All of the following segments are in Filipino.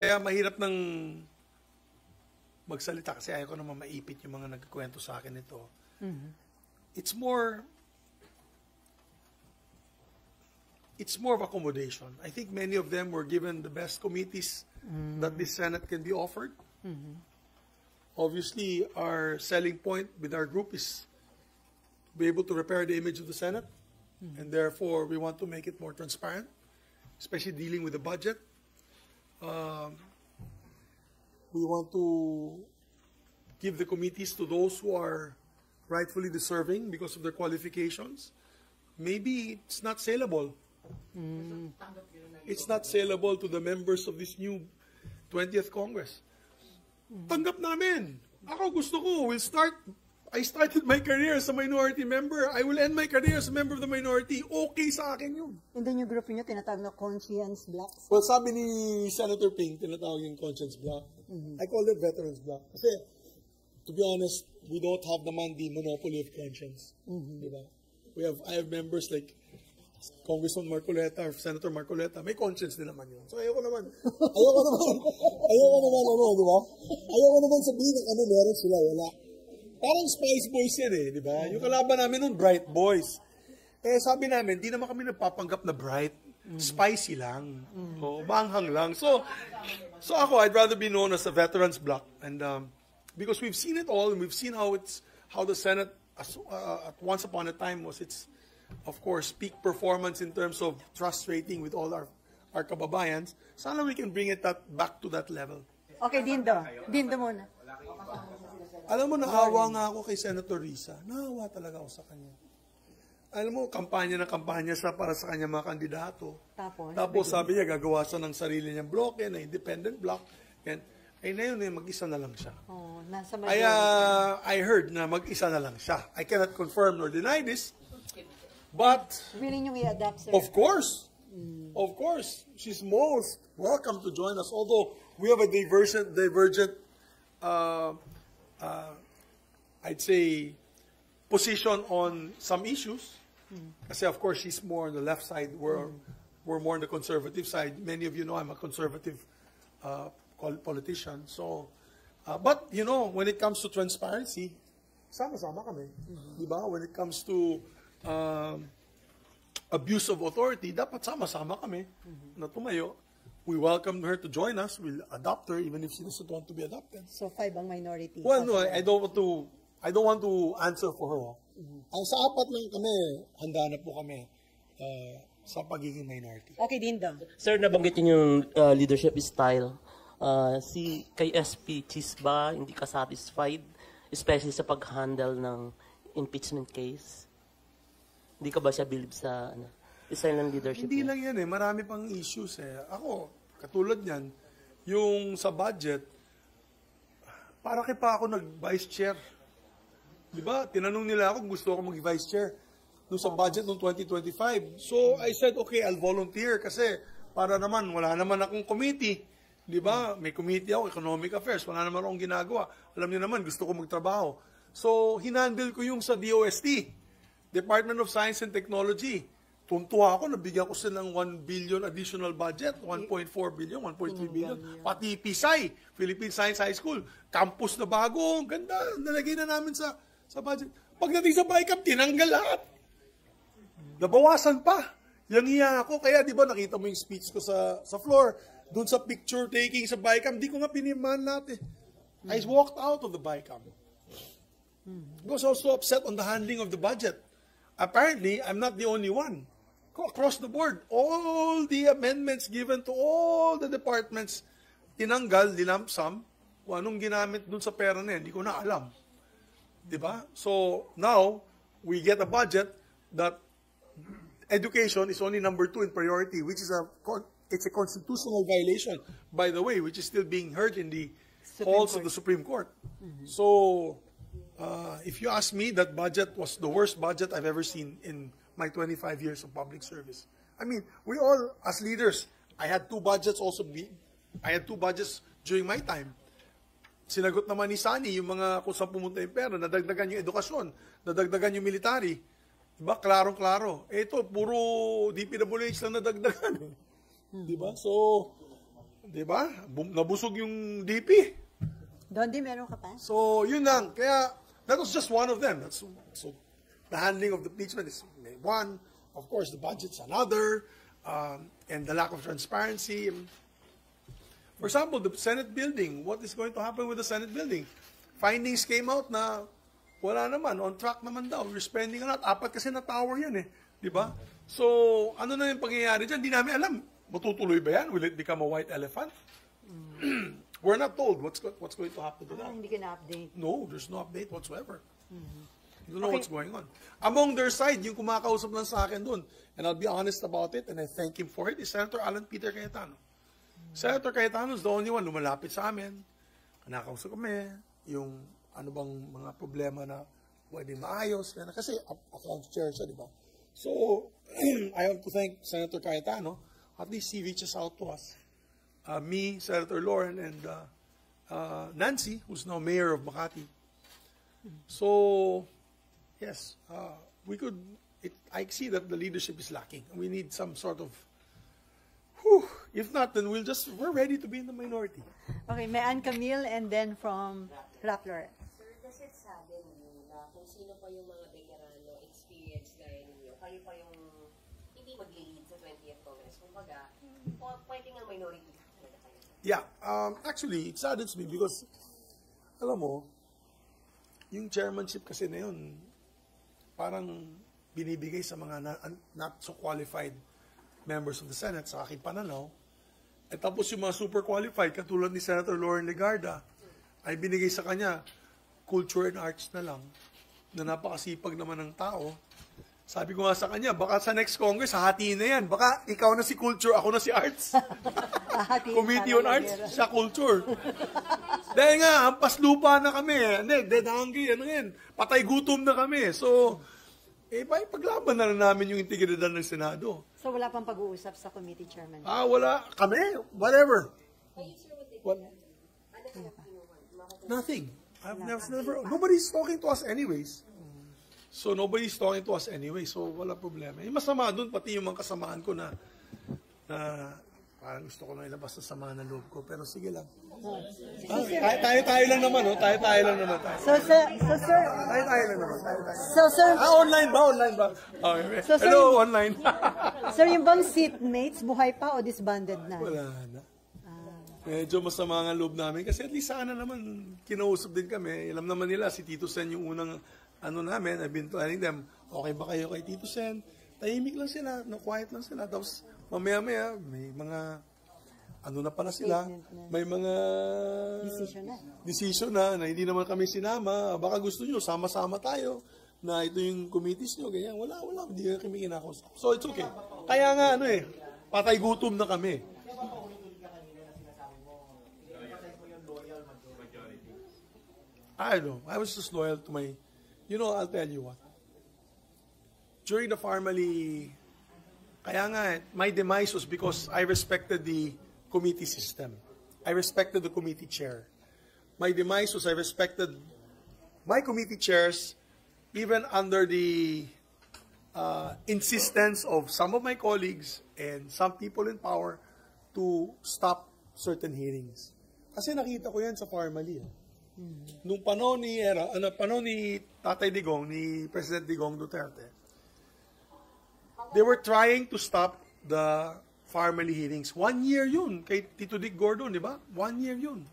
Kaya mahirap ng magsalita kasi ayaw ko naman maipit yung mga nagkukwento sa akin ito. It's more of accommodation. I think many of them were given the best committees that this Senate can be offered. Obviously, our selling point with our group is to be able to repair the image of the Senate, and therefore we want to make it more transparent, especially dealing with the budget. We want to give the committees to those who are rightfully deserving because of their qualifications. Maybe it's not saleable. It's not saleable to the members of this new 20th Congress. Tanggap namin. Ako gusto ko, I started my career as a minority member. I will end my career as a member of the minority. Okay sa akin yun. And then yung group niyo tinatawag na conscience blocks? Well, sabi ni Senator Ping, tinatawag yung conscience block. I call it veterans block. Kasi, to be honest, we don't have naman the monopoly of conscience. Diba? I have members like Congressman Marcoleta or Senator Marcoleta. May conscience din naman yun. So, ayoko naman, di ba? Ayoko naman sabihin na meron sila, wala. Parang Spice Boys yan di ba? Yung kalaban namin nun, Bright Boys. Eh, sabi namin, di naman kami nagpapanggap na bright. Spicy lang. Manghang lang. So ako, I'd rather be known as a veterans block. And because we've seen it all, and we've seen how the Senate, at once upon a time, was its, of course, peak performance in terms of trust rating with all our kababayans. Sana we can bring it back to that level. Okay, Dindo. Dindo muna. Alam mo, naawa nga ako kay Senator Risa. Naawa talaga ako sa kanya. Alam mo, kampanya para sa kanya mga kandidato. Tapos sabi niya, gagawa siya ng sarili niyang bloke, na independent block. Ay na yun, mag-isa na lang siya. I heard na mag-isa na lang siya. I cannot confirm nor deny this. But, willing niyong i-adapt, sir? Of course. Of course. She's most welcome to join us. Although, we have a divergent I'd say, position on some issues. Kasi of course, she's more on the left side. We're more on the conservative side. Many of you know I'm a conservative politician. So, but you know, when it comes to transparency, sama-sama kami. Diba? When it comes to abuse of authority, dapat sama-sama kami na tumayo. We welcome her to join us. We'll adopt her even if she doesn't want to be adopted. So 5 ang minority. Well, no, I don't want to answer for her. Ang sa apat lang kami, handa na po kami sa pagiging minority. Okay, Dindo. Sir, nabanggit yung leadership style. Kay SP Chisba, hindi ka satisfied, especially sa pag-handle ng impeachment case? Hindi ka ba siya believe sa style ng leadership? Hindi lang yan marami pang issues Ako, katulad niyan, yung sa budget, para kay pa ako nag-vice chair. Di ba? Tinanong nila ako kung gusto ako mag-vice chair nung sa budget noong 2025. So, I said, okay, I'll volunteer kasi para naman, wala naman akong committee. Di ba? May committee ako, Economic Affairs. Wala naman akong ginagawa. Alam niyo naman, gusto ko magtrabaho. So, hinandle ko yung sa DOST, Department of Science and Technology. Tuntua ako, nabigyan ko silang 1 billion additional budget, 1.4 billion, 1.3 billion. Pati PSI, Philippine Science High School, campus na bago, ganda, nalagay na namin sa budget. Pagdating sa BICAM, tinanggal lahat. Nabawasan pa. Yang hiya ako, kaya di ba nakita mo yung speech ko sa floor, dun sa picture taking sa BICAM, di ko nga piniman natin. I walked out of the BICAM. I was also upset on the handling of the budget. Apparently, I'm not the only one. Across the board, all the amendments given to all the departments, tinanggal, dinampsam, kung anong ginamit dun sa pera na yan, hindi ko na alam. Diba? So, now, we get a budget that education is only number 2 in priority, which is it's a constitutional violation, by the way, which is still being heard in the halls of the Supreme Court. So, if you ask me, that budget was the worst budget I've ever seen in my 25 years of public service. I mean, we all, as leaders, I had 2 budgets during my time. Sinagot naman ni Sani yung mga kung saan pumunta yung pera, nadagdagan yung edukasyon, nadagdagan yung military. Diba? Klarong-klaro. Ito, puro DPWH lang nadagdagan. Diba? So, Diba? Nabusog yung DP. Dondi, meron ka pa? So, yun lang. Kaya, that was just one of them. So the handling of the impeachment is one. Of course, the budget's another. And the lack of transparency. For example, the Senate building. What is going to happen with the Senate building? Findings came out na wala naman. On track naman daw. We're spending a lot. 4 kasi na tower yan eh. Di ba? So, ano na yung pangyayari dyan? Di namin alam. Matutuloy ba yan? Will it become a white elephant? We're not told what's going to happen to that. Hindi ka na-update. No, there's no update whatsoever. You don't know what's going on. Among their side, yung kumakausap lang sa akin doon, and I'll be honest about it, and I thank him for it, is Senator Alan Peter Cayetano. Senator Cayetano is the only one lumalapit sa amin. Nakausap kami, yung ano bang mga problema na pwede maayos. Kasi account chair siya, di ba? So, I want to thank Senator Cayetano. At least he reaches out to us. Me, Senator Lauren, and Nancy, who's now mayor of Makati. So, yes, I see that the leadership is lacking. We need some sort of, if not, then we're ready to be in the minority. Okay, may Ann Camille and then from Rappler. Sir, does it sadden you na kung sino pa yung mga veterano, experience gaya ninyo, kayo pa yung hindi mag-lead sa 20th Congress? Kumbaga, pwede nga minority talaga kayo. Yeah, actually, it saddens me because, alam mo, yung chairmanship kasi na yun, parang binibigay sa mga not so qualified members of the Senate sa aking pananaw. At tapos yung mga super qualified, katulad ni Senator Lauren Legarda, ay binigay sa kanya culture and arts na lang, na napakasipag naman ng tao. Sabi ko nga sa kanya, baka sa next Congress, hahatiin na yan. Baka ikaw na si culture, ako na si arts. Committee on Arts, siya culture. Dahil nga, hampas lupa na kami. Hindi, dead hungry, ano yan. Patay gutom na kami. So, paglaban na lang namin yung integridad ng Senado. So wala pang pag-uusap sa committee chairman? Wala. Kami, whatever. Kayo, sir, What? Nothing. I've never, nobody's talking to us anyways. So, nobody's talking to us anyway. So, wala problema. Yung masama doon, pati yung mga kasamaan ko na parang gusto ko na ilabas sa sama ng loob ko. Pero sige lang. Tayo lang naman, oh. Tayo lang naman. So sir, Tayo lang naman. so sir, Online ba? Okay. So, sir, Hello, online. sir, yung bang seatmates, buhay pa o disbanded na? Wala na. Medyo masama nga loob namin. Kasi at least sana naman, kinausap din kami. Alam naman nila, si Tito Sen yung unang namin. I've been telling them, okay ba kayo kay Tito Sen? Tahimik lang sila, quiet lang sila. Tapos, mamaya-maya, may mga, na pala sila, may mga decision na hindi naman kami sinama. Baka gusto nyo, sama-sama tayo, na ito yung committees nyo, ganyan. Wala, hindi na kami kinakausap. So, it's okay. Kaya nga, patay gutom na kami. I don't know. I was just loyal to my, I'll tell you what. During the Farmally, kaya nga, my demise was because I respected the committee system. I respected the committee chair. My demise was I respected my committee chairs even under the insistence of some of my colleagues and some people in power to stop certain hearings. Kasi nakita ko yan sa Farmally. Nung panahon ni Tatay Digong, ni President Digong Duterte, they were trying to stop the Farmally hearings. 1 year yun kay Tito Dick Gordon, di ba? 1 year yun.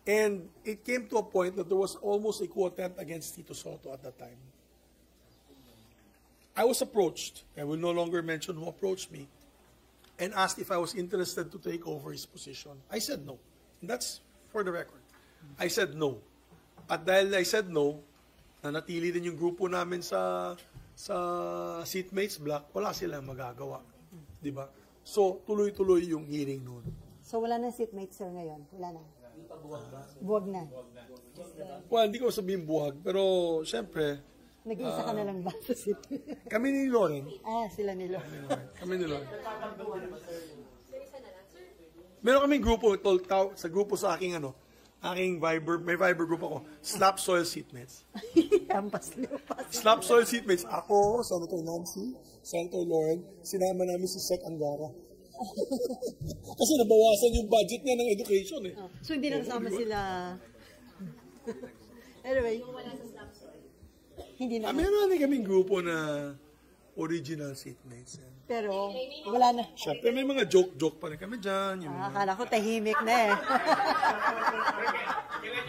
And it came to a point that there was almost a coup attempt against Tito Soto at that time. I was approached, I will no longer mention who approached me, and asked if I was interested to take over his position. I said no. And that's for the record. I said no. At dahil I said no, nanatili din yung grupo namin sa seatmates block, wala silang magagawa. Di ba? So, tuloy-tuloy yung hearing noon. So wala na seatmates, sir, ngayon? Wala na? Buwag na. Well, hindi ko sabihin buwag, pero syempre, Nag-iisa ka na lang ba sa seatmates? kami ni Lauren. Sila nila. Kami ni Lauren. Meron kaming grupo, sa grupo sa aking aking Viber, may Viber group ako, Slap Soil Seatmates. Ampas lupas. Slap Soil Seatmates. Ako, Senator Nancy, Senator Lauren, sinama namin si Sec Angara. Kasi nabawasan yung budget niya ng education eh. So, hindi na kasama sila. Anyway. Hindi na. Meron din kaming grupo na original seatmates. Pero, wala na. Siyempre, may mga joke-joke pa rin kami dyan. Yung mga Akala ko tahimik na eh.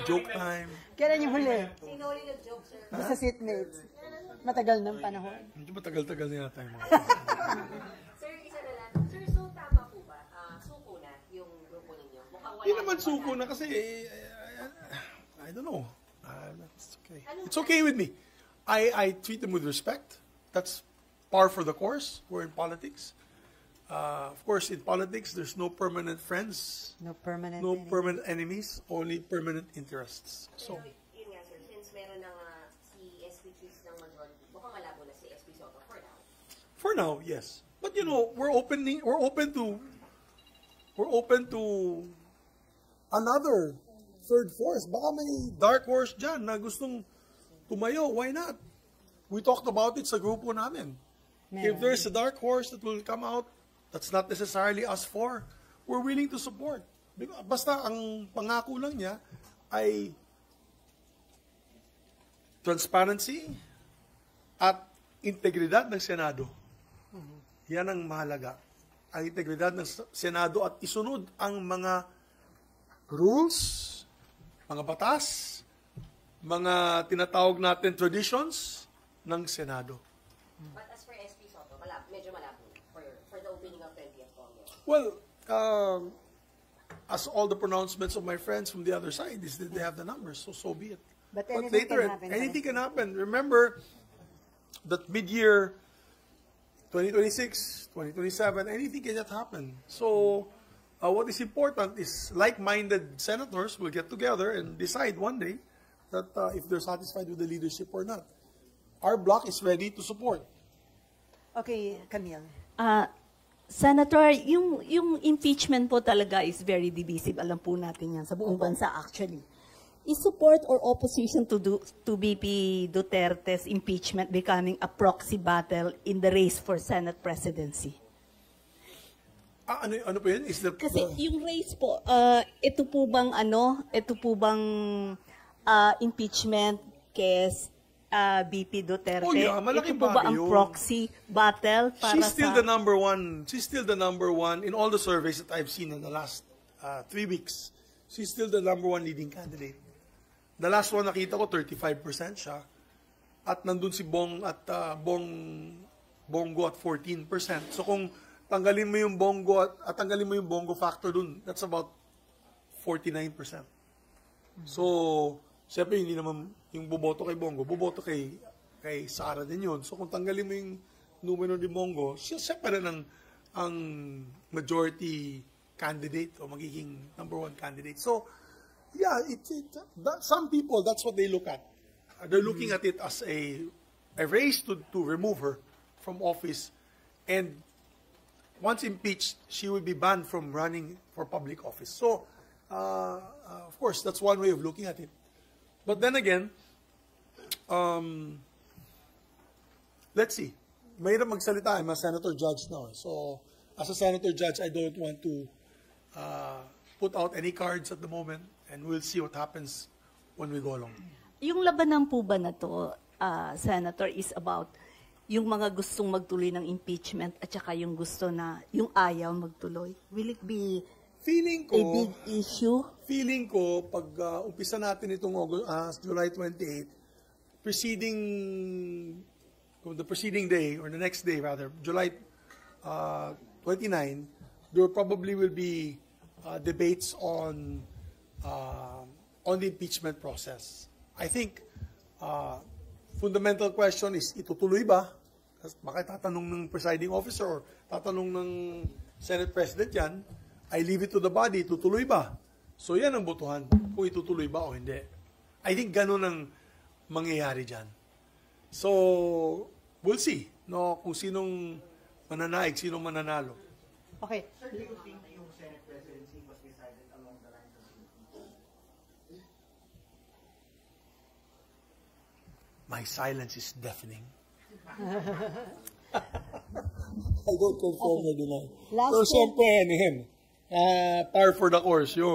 joke time. Kailan yung huli? Sino ulit nag-joke, sir? Sa seatmates. Matagal ng panahon. Medyo matagal-tagal na yata yung mga. Sir, isa na lang. Sir, so tama po ba? Suko na yung grupo ninyo? Mukhang wala. Hindi naman suko na kasi, I don't know. It's okay. It's okay with me. I treat them with respect. That's par for the course. We're in politics. Of course, in politics, there's no permanent friends, No permanent. no permanent enemies, only permanent interests. So, Pero, yun nga, sir, since meron na nga si SP Cheese ng majority, mukhang malabo na si SP Soto for now. for now, yes. But you know, we're open to another third force. Baka may dark horse dyan na gustong tumayo. Why not? We talked about it sa grupo namin. If there's a dark horse that will come out, that's not necessarily us four. We're willing to support. Basta ang pangako lang niya ay transparency at integridad ng Senado. Yan ang mahalaga. Ang integridad ng Senado at isunod ang mga rules, mga batas, mga tinatawag natin traditions ng Senado. But as for SP Soto, medyo malabo for the opening of 20th Congress. Well, as all the pronouncements of my friends from the other side is that they have the numbers, so be it. But But anything later, can happen. anything can happen. Remember that mid-year, 2026, 2027, anything can just happen. So, what is important is like-minded senators will get together and decide one day that if they're satisfied with the leadership or not. Our bloc is ready to support. Okay, Camille. Senator, yung impeachment po talaga is very divisive. Alam po natin yan sa buong bansa actually. Is support or opposition to BP Duterte's impeachment becoming a proxy battle in the race for Senate presidency? Ano po yun? Is the, Kasi yung race po, ito po bang impeachment case BP Duterte? Oh, yeah, malaking ito po ba bagay ang yun. proxy battle para she's still sa... the number one. She's still the number one in all the surveys that I've seen in the last 3 weeks. She's still the number one leading candidate. The last one nakita ko, 35% siya. At nandun si Bongo at 14%. So kung tanggalin mo yung Bongo at tanggalin mo yung Bongo factor dun, that's about 49%. So, siyempre hindi naman yung boboto kay Bongo, boboto kay Sara din yun. So kung tanggalin mo yung numero ni Bongo, siya pa rin ang majority candidate o magiging number one candidate. So, yeah, some people, that's what they look at. They're looking at it as a race to remove her from office. And once impeached, she will be banned from running for public office. So, of course, that's one way of looking at it. But then again, let's see. Mahirap magsalita. I'm a senator judge now. So, as a senator judge, I don't want to put out any cards at the moment. And we'll see what happens when we go along. Yung labanan po ba na to, Senator, is about yung mga gustong magtuloy ng impeachment at saka yung gusto na, yung ayaw magtuloy? Will it be a big issue? Feeling ko, pag umpisa natin itong July 28, the preceding day, or the next day rather, July 29, there probably will be debates on the impeachment process. I think fundamental question is itutuloy ba? Baka tatanong ng presiding officer or tatanong ng Senate President yan, I leave it to the body, itutuloy ba? So yan ang botohan, kung itutuloy ba o hindi. I think ganun ang mangyayari dyan. So, we'll see, no, kung sinong mananaig, sinong mananalo. Okay. Sir, do you think yung Senate presidency was decided along the lines of My silence is deafening. I don't confirm or deny. Last Pero year- siyempre, par for the course yun.